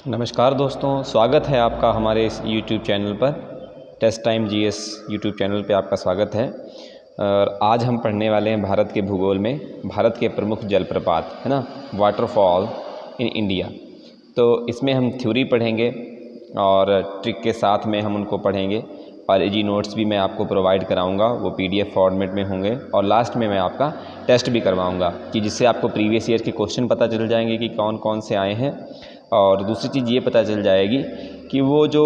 नमस्कार दोस्तों, स्वागत है आपका हमारे इस YouTube चैनल पर। Test time GS YouTube channel पे आपका स्वागत है। और आज हम पढ़ने वाले हैं भारत के भूगोल में भारत के प्रमुख जलप्रपात, है ना, वाटरफॉल इन इंडिया। तो इसमें हम थ्योरी पढ़ेंगे और ट्रिक के साथ में हम उनको पढ़ेंगे और इजी नोट्स भी मैं आपको प्रोवाइड कराऊंगा, वो PDF फॉर्मेट में होंगे। और लास्ट में मैं आपका टेस्ट भी करवाऊंगा कि जिससे आपको प्रीवियस ईयर के क्वेश्चन पता चल जाएंगे कि कौन कौन से आए हैं। और दूसरी चीज़ ये पता चल जाएगी कि वो जो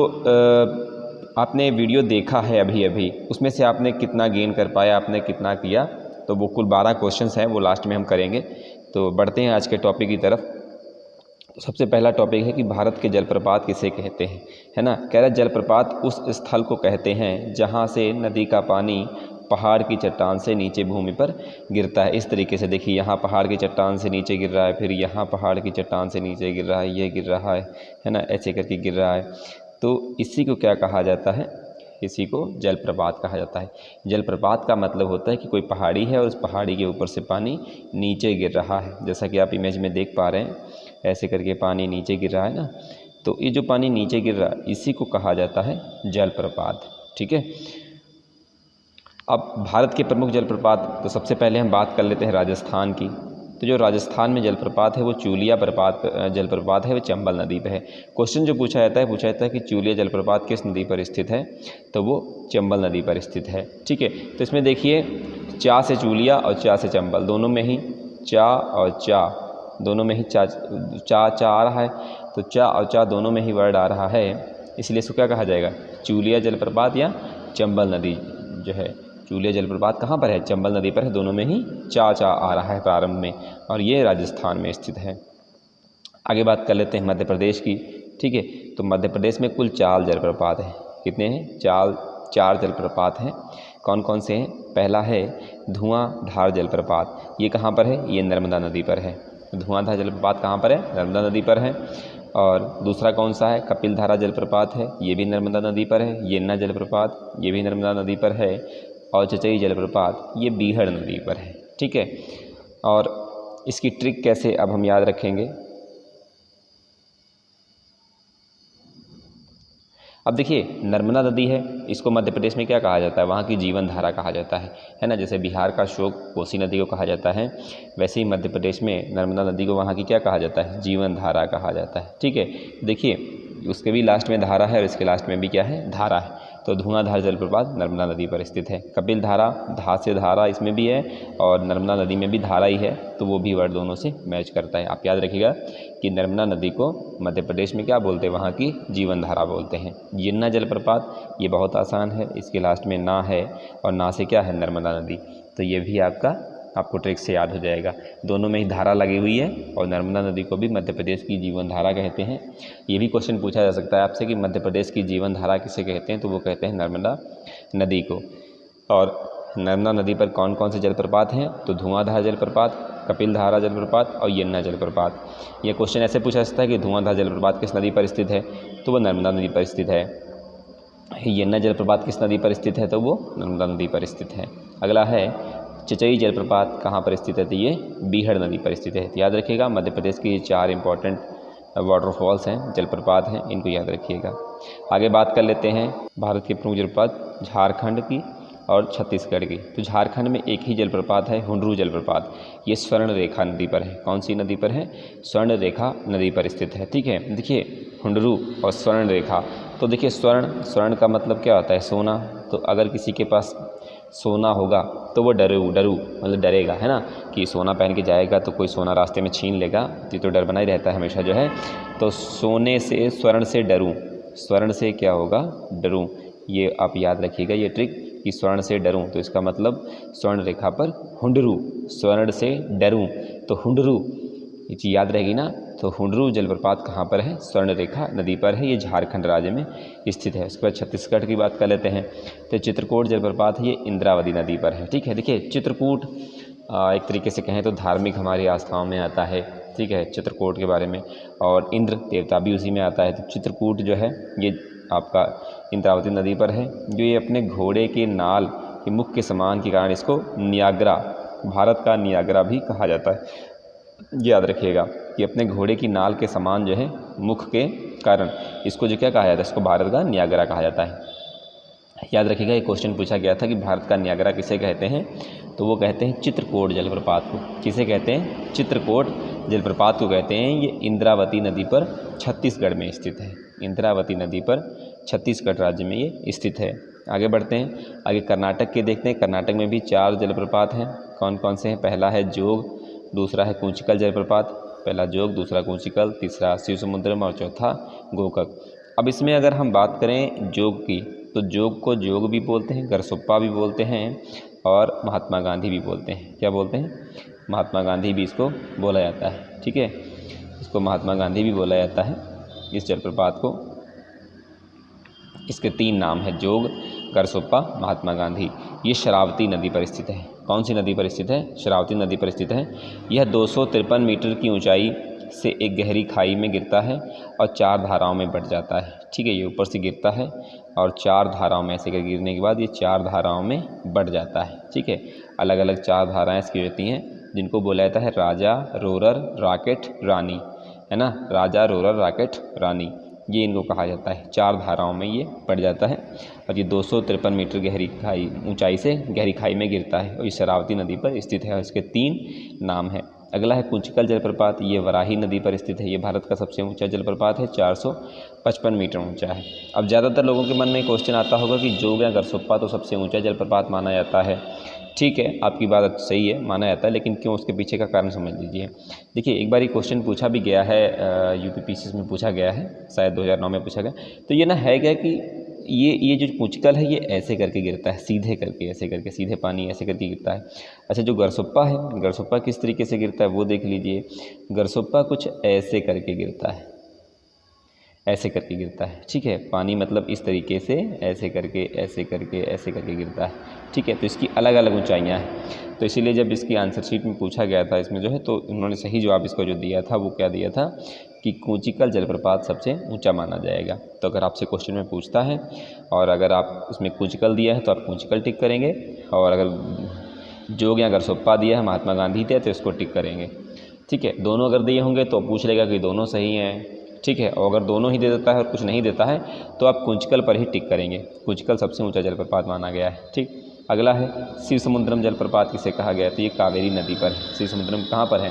आपने वीडियो देखा है अभी अभी, उसमें से आपने कितना गेन कर पाया, आपने कितना किया। तो वो कुल 12 क्वेश्चंस हैं, वो लास्ट में हम करेंगे। तो बढ़ते हैं आज के टॉपिक की तरफ। तो सबसे पहला टॉपिक है कि भारत के जलप्रपात किसे कहते हैं, है ना। कह रहा है जलप्रपात उस स्थल को कहते हैं जहाँ से नदी का पानी पहाड़ की चट्टान से नीचे भूमि पर गिरता है। इस तरीके से देखिए, यहाँ पहाड़ की चट्टान से नीचे गिर रहा है, फिर यहाँ पहाड़ की चट्टान से नीचे गिर रहा है, ये गिर रहा है ना, ऐसे करके गिर रहा है। तो इसी को क्या कहा जाता है, इसी को जलप्रपात कहा जाता है। जलप्रपात का मतलब होता है कि कोई पहाड़ी है और उस पहाड़ी के ऊपर से पानी नीचे गिर रहा है, जैसा कि आप इमेज में देख पा रहे हैं, ऐसे करके पानी नीचे गिर रहा है ना। तो ये जो पानी नीचे गिर रहा है इसी को कहा जाता है जलप्रपात, ठीक है। अब भारत के प्रमुख जलप्रपात, तो सबसे पहले हम बात कर लेते हैं राजस्थान की। तो जो राजस्थान में जलप्रपात है वो चूलिया जलप्रपात है, वो चंबल नदी पे है। क्वेश्चन जो पूछा जाता है कि चूलिया जलप्रपात किस नदी पर स्थित है, तो वो चंबल नदी पर स्थित है, ठीक है। तो इसमें देखिए, चा से चूलिया और चा से चंबल, दोनों में ही चा और चा, दोनों में ही चा आ रहा है। तो चा और चा दोनों में ही वर्ड आ रहा है, इसलिए इसको क्या कहा जाएगा, चूलिया जलप्रपात या चंबल नदी जो है। चूलिया जलप्रपात कहाँ पर है, चंबल नदी पर है, दोनों में ही चा आ रहा है प्रारंभ में, और ये राजस्थान में स्थित है। आगे बात कर लेते हैं मध्य प्रदेश की, ठीक है। तो मध्य प्रदेश में कुल 4 जलप्रपात हैं। कितने हैं, 4 जलप्रपात हैं। कौन कौन से हैं, पहला है धुआंधार जलप्रपात। ये कहाँ पर है, ये नर्मदा नदी पर है। धुआंधार जलप्रपात कहाँ पर है, नर्मदा नदी पर है। और दूसरा कौन सा है, कपिलधारा जलप्रपात है, ये भी नर्मदा नदी पर है। येन्ना जलप्रपात, ये भी नर्मदा नदी पर है। और चचई जलप्रपात, ये बीहड़ नदी पर है, ठीक है। और इसकी ट्रिक कैसे अब हम याद रखेंगे। अब देखिए, नर्मदा नदी है, इसको मध्य प्रदेश में क्या कहा जाता है, वहाँ की जीवन धारा कहा जाता है ना। जैसे बिहार का शोक कोसी नदी को कहा जाता है, वैसे ही मध्य प्रदेश में नर्मदा नदी को वहाँ की क्या कहा जाता है, जीवन धारा कहा जाता है, ठीक है। देखिए, उसके भी लास्ट में धारा है और इसके लास्ट में भी क्या है, धारा है। तो धुआंधार जलप्रपात नर्मदा नदी पर स्थित है। कपिल धारा, धा से धारा इसमें भी है, और नर्मदा नदी में भी धारा ही है, तो वो भी वर्ड दोनों से मैच करता है। आप याद रखिएगा कि नर्मदा नदी को मध्य प्रदेश में क्या बोलते हैं, वहाँ की जीवन धारा बोलते हैं। येन्ना जलप्रपात, ये बहुत आसान है, इसके लास्ट में ना है, और ना से क्या है, नर्मदा नदी। तो ये भी आपको ट्रिक से याद हो जाएगा। दोनों में ही धारा लगी हुई है, और नर्मदा नदी को भी मध्य प्रदेश की जीवन धारा कहते हैं। ये भी क्वेश्चन पूछा जा सकता है आपसे कि मध्य प्रदेश की जीवन धारा किसे कहते हैं, तो वो कहते हैं नर्मदा नदी को। और नर्मदा नदी पर कौन कौन से जलप्रपात हैं, तो धुआंधार जलप्रपात, कपिलधारा जलप्रपात और येन्ना जलप्रपात। ये क्वेश्चन ऐसे पूछा जा सकता है कि धुआंधार जलप्रपात किस नदी पर स्थित है, तो वो नर्मदा नदी पर स्थित है। येन्ना जलप्रपात किस नदी पर स्थित है, तो वो नर्मदा नदी पर स्थित है। अगला है चचई जलप्रपात कहाँ पर स्थित है, तो ये बीहड़ नदी पर स्थित है। तो याद रखिएगा, मध्य प्रदेश की 4 इंपॉर्टेंट वाटरफॉल्स हैं, जलप्रपात हैं, इनको याद रखिएगा। आगे बात कर लेते हैं भारत के प्रमुख जलप्रपात झारखंड की और छत्तीसगढ़ की। तो झारखंड में एक ही जलप्रपात है, हुंडरू जलप्रपात। ये स्वर्ण रेखा नदी पर है। कौन सी नदी पर है, स्वर्ण रेखा नदी पर स्थित है, ठीक है। देखिए, हुंडरू और स्वर्ण रेखा, तो देखिए स्वर्ण का मतलब क्या होता है, सोना। तो अगर किसी के पास सोना होगा तो वो डरू मतलब डरेगा, है ना, कि सोना पहन के जाएगा तो कोई सोना रास्ते में छीन लेगा, तो डर बना ही रहता है हमेशा जो है। तो सोने से, स्वर्ण से डरूं, स्वर्ण से क्या होगा, डरूं। ये आप याद रखिएगा, ये ट्रिक कि स्वर्ण से डरूं, तो इसका मतलब स्वर्ण रेखा पर हुंडरू, स्वर्ण से डरूं तो हुंडरू, ये चीज़ याद रहेगी ना। तो हुंडरू जलप्रपात कहाँ पर है, स्वर्ण रेखा नदी पर है, ये झारखंड राज्य में स्थित है। उसके बाद छत्तीसगढ़ की बात कर लेते हैं। तो चित्रकूट जलप्रपात है, ये इंद्रावती नदी पर है, ठीक है। देखिए, चित्रकूट एक तरीके से कहें तो धार्मिक हमारी आस्थाओं में आता है, ठीक है, चित्रकूट के बारे में, और इंद्र देवता भी उसी में आता है। तो चित्रकूट जो है ये आपका इंद्रावती नदी पर है, जो ये अपने घोड़े के नाल के मुख के समान के कारण इसको नियाग्रा, भारत का नियाग्रा भी कहा जाता है। याद रखिएगा कि अपने घोड़े की नाल के समान जो है मुख के कारण इसको जो क्या कहा जाता है, इसको भारत का नियाग्रा कहा जाता है। याद रखिएगा, एक क्वेश्चन पूछा गया था कि भारत का नियाग्रा किसे कहते हैं, तो वो कहते हैं चित्रकूट जलप्रपात को। किसे कहते हैं? चित्रकूट जलप्रपात को कहते हैं। ये इंद्रावती नदी पर छत्तीसगढ़ में स्थित है। इंद्रावती नदी पर छत्तीसगढ़ राज्य में ये स्थित है। आगे बढ़ते हैं, आगे कर्नाटक के देखते हैं। कर्नाटक में भी 4 जलप्रपात हैं। कौन कौन से हैं? पहला है जोग, दूसरा है कुंचिकल जलप्रपात, पहला जोग, दूसरा कुंचिकल, तीसरा शिवसमुद्रम और चौथा गोकक। अब इसमें अगर हम बात करें जोग की, तो जोग को जोग भी बोलते हैं, गरसोप्पा भी बोलते हैं और महात्मा गांधी भी बोलते हैं। क्या बोलते हैं? महात्मा गांधी भी इसको बोला जाता है। ठीक है, इसको महात्मा गांधी भी बोला जाता है इस जलप्रपात को। इसके 3 नाम है, जोग, गरसोप्पा, महात्मा गांधी। ये शरावती नदी पर स्थित है। कौन सी नदी पर स्थित है? शरावती नदी पर स्थित है। यह 253 मीटर की ऊंचाई से एक गहरी खाई में गिरता है और 4 धाराओं में बँट जाता है। ठीक है, ये ऊपर से गिरता है और 4 धाराओं में ऐसे कर गिरने के बाद ये 4 धाराओं में बँट जाता है। ठीक है, अलग अलग 4 धाराएं इसकी होती हैं, जिनको बोला जाता है राजा, रोरर, राकेट, रानी, है ना। राजा, रोरर, राकेट, रानी, ये इनको कहा जाता है। 4 धाराओं में ये पड़ जाता है और ये 253 मीटर गहरी खाई ऊंचाई से गहरी खाई में गिरता है और ये शरावती नदी पर स्थित है और इसके 3 नाम हैं। अगला है कुंचिकल जलप्रपात। ये वराही नदी पर स्थित है। ये भारत का सबसे ऊंचा जलप्रपात है, 455 मीटर ऊंचा है। अब ज़्यादातर लोगों के मन में क्वेश्चन आता होगा कि जोग या गरसोप्पा तो सबसे ऊंचा जलप्रपात माना जाता है। ठीक है, आपकी बात सही है, माना जाता है, लेकिन क्यों, उसके पीछे का कारण समझ लीजिए। देखिए, एक बार ये क्वेश्चन पूछा भी गया है, यूपीपीसीएस में पूछा गया है, शायद 2009 में पूछा गया। तो ये ना है क्या कि ये जो कुंचिकल है ये ऐसे करके गिरता है, सीधे करके, ऐसे करके, सीधे पानी ऐसे करके गिरता है। अच्छा, जो गरसोप्पा है, गरसोप्पा किस तरीके से गिरता है वो देख लीजिए। गरसोप्पा कुछ ऐसे करके गिरता है, ऐसे करके गिरता है। ठीक है, पानी मतलब इस तरीके से ऐसे करके, ऐसे करके, ऐसे करके गिरता है। ठीक है, तो इसकी अलग अलग ऊंचाइयां हैं। तो इसीलिए जब इसकी आंसर शीट में पूछा गया था इसमें जो है, तो उन्होंने सही जवाब इसको जो दिया था वो क्या दिया था कि कुंचिकल जलप्रपात सबसे ऊंचा माना जाएगा। तो अगर आपसे क्वेश्चन में पूछता है और अगर आप उसमें कुंचिकल दिया है तो आप कुंचिकल टिक करेंगे, और अगर जोग या गरसोप्पा दिया है, महात्मा गांधी दिया, तो इसको टिक करेंगे। ठीक है, दोनों अगर दिए होंगे तो पूछ लेगा कि दोनों सही हैं। ठीक है, और अगर दोनों ही दे देता है और कुछ नहीं देता है तो आप कुंचिकल पर ही टिक करेंगे। कुंचिकल सबसे ऊंचा जलप्रपात माना गया है। ठीक, अगला है शिवसमुद्रम जलप्रपात किसे कहा गया है, तो ये कावेरी नदी पर है। शिवसमुद्रम कहाँ पर है?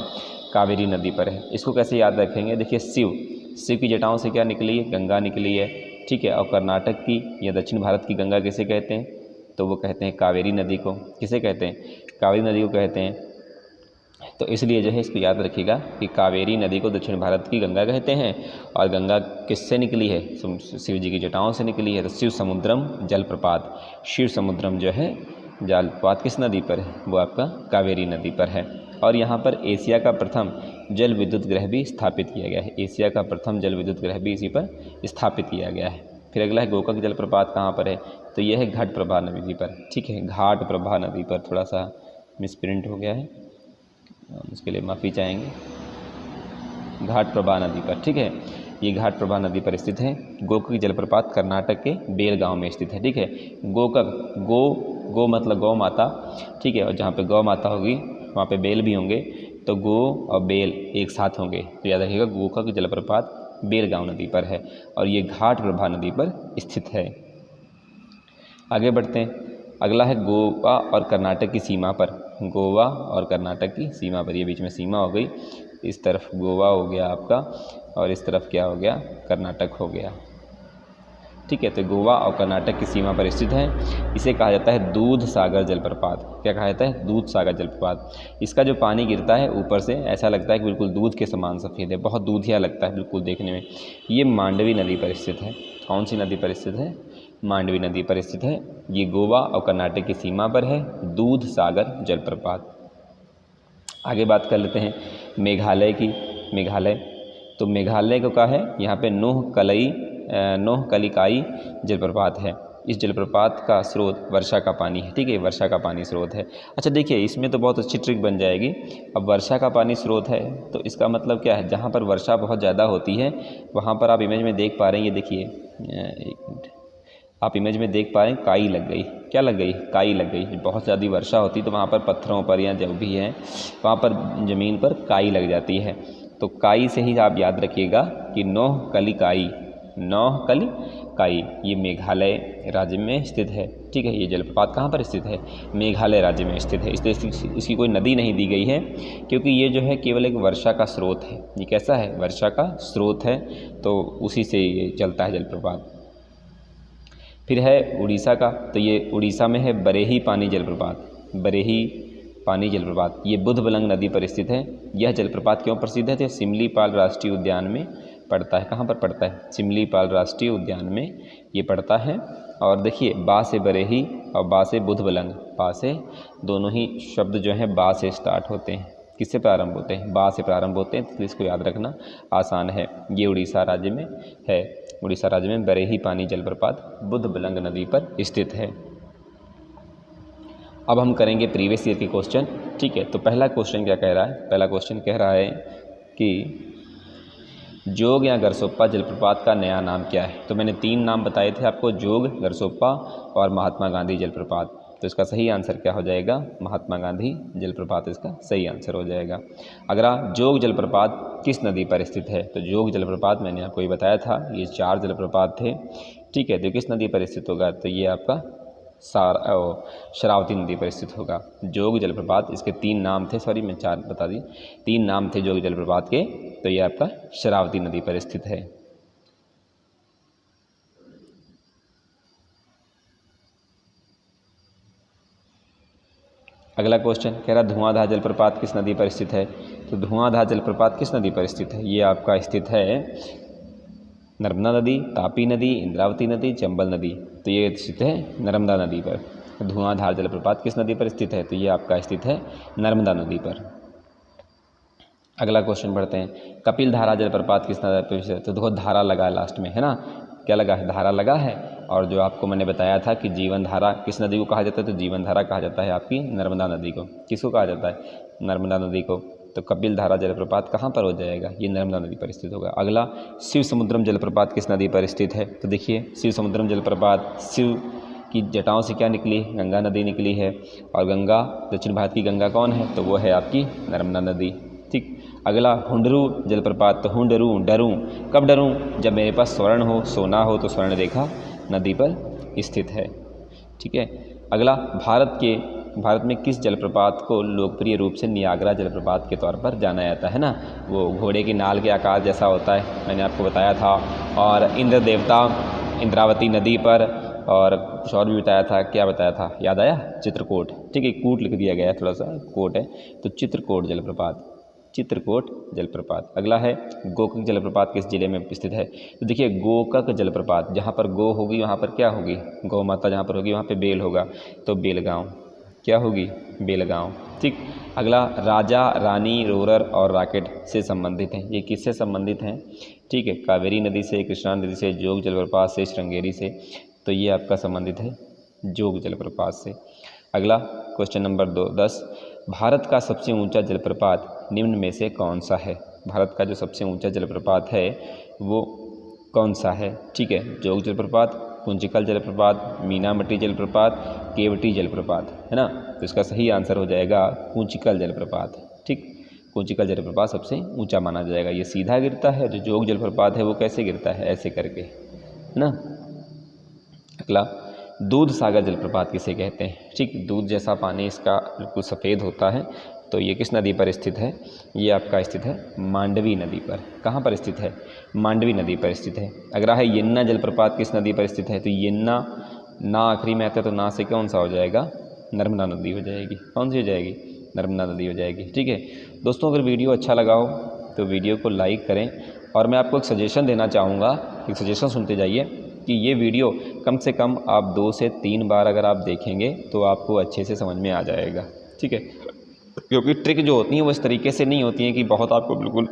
कावेरी नदी पर है। इसको कैसे याद रखेंगे? देखिए, शिव की जटाओं से क्या निकली है? गंगा निकली है। ठीक है, और कर्नाटक की या दक्षिण भारत की गंगा किसे कहते हैं? तो वो कहते हैं कावेरी नदी को। किसे कहते हैं? कावेरी नदी को कहते हैं। तो इसलिए जो है इसको याद रखिएगा कि कावेरी नदी को दक्षिण भारत की गंगा कहते हैं और गंगा किससे निकली है? शिव जी की जटाओं से निकली है। तो शिव समुद्रम जलप्रपात, शिव समुद्रम जो है जलप्रपात किस नदी पर है? वो आपका कावेरी नदी पर है। और यहाँ पर एशिया का प्रथम जल विद्युत ग्रह भी स्थापित किया गया है। एशिया का प्रथम जल विद्युत ग्रह भी इसी पर स्थापित किया गया है। फिर अगला है गोकक जलप्रपात कहाँ पर है? तो यह है घाट प्रभा नदी पर। ठीक है, घाट प्रभा नदी पर, थोड़ा सा मिसप्रिंट हो गया है, उसके लिए माफ़ी चाहेंगे। घाट प्रभा नदी पर। ठीक है, ये घाट प्रभा नदी पर स्थित है। गोकक जलप्रपात कर्नाटक के बेलगांव में स्थित है। ठीक है, गोकक, गो मतलब गौ माता। ठीक है, और जहाँ पे गौ माता होगी वहाँ पे बेल भी होंगे, तो गो और बेल एक साथ होंगे। तो याद रखिएगा, गोकक जलप्रपात बेलगांव नदी पर है और ये घाट प्रभा नदी पर स्थित है। आगे बढ़ते हैं, अगला है गोवा और कर्नाटक की सीमा पर। गोवा और कर्नाटक की सीमा पर, ये बीच में सीमा हो गई, इस तरफ गोवा हो गया आपका और इस तरफ क्या हो गया? कर्नाटक हो गया। ठीक है, तो गोवा और कर्नाटक की सीमा पर स्थित है। इसे कहा जाता है दूध सागर जलप्रपात। क्या कहा जाता है? दूध सागर जलप्रपात। इसका जो पानी गिरता है ऊपर से ऐसा लगता है कि बिल्कुल दूध के समान सफ़ेद है, बहुत दूधिया लगता है बिल्कुल देखने में। ये मांडवी नदी पर स्थित है। कौन सी नदी पर स्थित है? मांडवी नदी पर स्थित है। ये गोवा और कर्नाटक की सीमा पर है, दूध सागर जलप्रपात। आगे बात कर लेते हैं मेघालय की। मेघालय, तो मेघालय को क्या है? यहाँ पे नोह कलिकाई जलप्रपात है। इस जलप्रपात का स्रोत वर्षा का पानी है। ठीक है, वर्षा का पानी स्रोत है। अच्छा देखिए, इसमें तो बहुत अच्छी ट्रिक बन जाएगी। अब वर्षा का पानी स्रोत है तो इसका मतलब क्या है? जहाँ पर वर्षा बहुत ज़्यादा होती है वहाँ पर आप इमेज में देख पा रहे हैं, ये देखिए, एक मिनट, आप इमेज में देख पा रहे हैं काई लग गई। क्या लग गई? काई लग गई। बहुत ज़्यादा वर्षा होती तो वहाँ पर पत्थरों पर या जो भी है वहाँ पर ज़मीन पर काई लग जाती है। तो काई से ही आप याद रखिएगा कि नोह कलिकाई, नौहकली काई, ये मेघालय राज्य में स्थित है। ठीक है, ये जलप्रपात कहाँ पर स्थित है? मेघालय राज्य में स्थित है। इसकी कोई नदी नहीं दी गई है क्योंकि ये जो है केवल एक वर्षा का स्रोत है। ये कैसा है? वर्षा का स्रोत है, तो उसी से ये चलता है जलप्रपात। फिर है उड़ीसा का, तो ये उड़ीसा में है बरेही पानी जलप्रपात। बरेही पानी जलप्रपात ये बुधबलंग नदी पर स्थित है। यह जलप्रपात क्यों प्रसिद्ध है? तो सिमलीपाल राष्ट्रीय उद्यान में पड़ता है। कहाँ पर पड़ता है? सिमलीपाल राष्ट्रीय उद्यान में ये पड़ता है। और देखिए, बा से बरेही और बा से बुधबलंग, बा से दोनों ही शब्द जो हैं बा से स्टार्ट होते हैं। किससे प्रारंभ होते हैं? बा से प्रारंभ होते हैं, तो इसको याद रखना आसान है। ये उड़ीसा राज्य में है। उड़ीसा राज्य में बरेही पानी जलप्रपात बुधबलंग नदी पर स्थित है। अब हम करेंगे प्रीवियस ईयर के क्वेश्चन। ठीक है, तो पहला क्वेश्चन क्या कह रहा है? पहला क्वेश्चन कह रहा है कि जोग या गरसोप्पा जलप्रपात का नया नाम क्या है? तो मैंने 3 नाम बताए थे आपको, जोग, गरसोप्पा और महात्मा गांधी जलप्रपात। तो इसका सही आंसर क्या हो जाएगा? महात्मा गांधी जलप्रपात इसका सही आंसर हो जाएगा। अगला, जोग जलप्रपात किस नदी पर स्थित है? तो जोग जलप्रपात मैंने आपको ये बताया था, ये 4 जलप्रपात थे। ठीक है, तो किस नदी पर स्थित होगा? तो ये आपका शरावती नदी पर स्थित होगा। जोग जलप्रपात, इसके 3 नाम थे, सॉरी मैं 4 बता दी, 3 नाम थे जोग जलप्रपात के, तो ये आपका शरावती नदी पर स्थित है। अगला क्वेश्चन कह रहा धुआंधार जलप्रपात किस नदी पर स्थित है? तो धुआंधार जलप्रपात किस नदी पर स्थित है? ये आपका स्थित है नर्मदा नदी, तापी नदी, इंद्रावती नदी, चंबल नदी। तो ये स्थित है नर्मदा नदी पर। धुआंधार जलप्रपात किस नदी पर स्थित है? तो ये आपका स्थित है नर्मदा नदी पर। अगला क्वेश्चन पढ़ते हैं, कपिल धारा जलप्रपात किस नदी पर स्थित है? तो देखो धारा लगा है लास्ट में, है ना, क्या लगा है? धारा लगा है। और जो आपको मैंने बताया था कि जीवन धारा किस नदी को कहा जाता है? तो जीवन धारा कहा जाता है आपकी नर्मदा नदी को। किसको कहा जाता है? नर्मदा नदी को। तो कपिल धारा जलप्रपात कहाँ पर हो जाएगा? ये नर्मदा नदी पर स्थित होगा। अगला, शिव समुद्रम जलप्रपात किस नदी पर स्थित है? तो देखिए, शिव समुद्रम जलप्रपात शिव की जटाओं से क्या निकली? गंगा नदी निकली है। और गंगा, दक्षिण भारत की गंगा कौन है? तो वो है आपकी नर्मदा नदी। ठीक। अगला, हुंडरू जलप्रपात। तो हुंडरू, डरूं, कब डरूं? जब मेरे पास स्वर्ण हो, सोना हो, तो स्वर्ण रेखा नदी पर स्थित है। ठीक है। अगला, भारत में किस जलप्रपात को लोकप्रिय रूप से नियाग्रा जलप्रपात के तौर पर जाना जाता है? ना, वो घोड़े की नाल के आकार जैसा होता है, मैंने आपको बताया था। और इंद्र देवता इंद्रावती नदी पर, और कुछ और भी बताया था, क्या बताया था, याद आया? चित्रकूट। ठीक है, कूट लिख दिया गया है, थोड़ा सा कोट है, तो चित्रकूट जलप्रपात, चित्रकूट जलप्रपात। अगला है, गोकक जलप्रपात किस जिले में स्थित है? तो देखिए, गोकक जलप्रपात, जहाँ पर गो होगी वहाँ पर क्या होगी? गौ माता जहाँ पर होगी वहाँ पे बेल होगा, तो बेलगांव, क्या होगी? बेलगांव। ठीक। अगला, राजा, रानी, रोरर और रॉकेट से संबंधित हैं। ये किससे संबंधित हैं? ठीक है, कावेरी नदी से, कृष्णा नदी से, जोग जलप्रपात से, श्रृंगेरी से। तो ये आपका संबंधित है जोग जलप्रपात से। अगला क्वेश्चन नंबर 10, भारत का सबसे ऊंचा जलप्रपात निम्न में से कौन सा है? भारत का जो सबसे ऊंचा जलप्रपात है वो कौन सा है? ठीक है, जोग जलप्रपात, कुंचिकल जलप्रपात, मीनामटी जलप्रपात, केवटी जलप्रपात, है ना। तो इसका सही आंसर हो जाएगा कुंचिकल जलप्रपात। ठीक, कुंचिकल जलप्रपात सबसे ऊंचा माना जाएगा। ये सीधा गिरता है, जो जोग जलप्रपात है वो कैसे गिरता है? ऐसे करके, है ना। अगला, दूध सागर जलप्रपात किसे कहते हैं? ठीक, दूध जैसा पानी इसका बिल्कुल सफ़ेद होता है। तो ये किस नदी पर स्थित है? ये आपका स्थित है मांडवी नदी पर। कहाँ पर स्थित है? मांडवी नदी पर स्थित है। अगला है, यन्ना जलप्रपात किस नदी पर स्थित है? तो यन्ना, ना आखिरी में आता है, तो ना से कौन सा हो जाएगा? नर्मदा नदी हो जाएगी। कौन सी हो जाएगी? नर्मदा नदी हो जाएगी। ठीक है दोस्तों, अगर वीडियो अच्छा लगा हो तो वीडियो को लाइक करें। और मैं आपको एक सजेशन देना चाहूँगा, एक सजेशन सुनते जाइए कि ये वीडियो कम से कम आप 2 से 3 बार अगर आप देखेंगे तो आपको अच्छे से समझ में आ जाएगा। ठीक है, क्योंकि ट्रिक जो होती हैं वो इस तरीके से नहीं होती हैं कि बहुत आपको बिल्कुल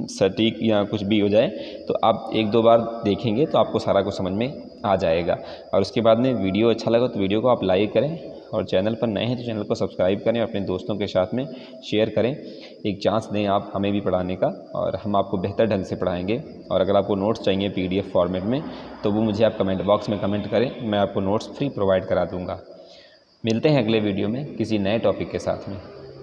सटीक या कुछ भी हो जाए। तो आप 1-2 बार देखेंगे तो आपको सारा कुछ समझ में आ जाएगा। और उसके बाद में वीडियो अच्छा लगा तो वीडियो को आप लाइक करें, और चैनल पर नए हैं तो चैनल को सब्सक्राइब करें, अपने दोस्तों के साथ में शेयर करें। एक चांस दें आप हमें भी पढ़ाने का, और हम आपको बेहतर ढंग से पढ़ाएंगे। और अगर आपको नोट्स चाहिए PDF फॉर्मेट में तो वो मुझे आप कमेंट बॉक्स में कमेंट करें, मैं आपको नोट्स फ्री प्रोवाइड करा दूँगा। मिलते हैं अगले वीडियो में किसी नए टॉपिक के साथ में।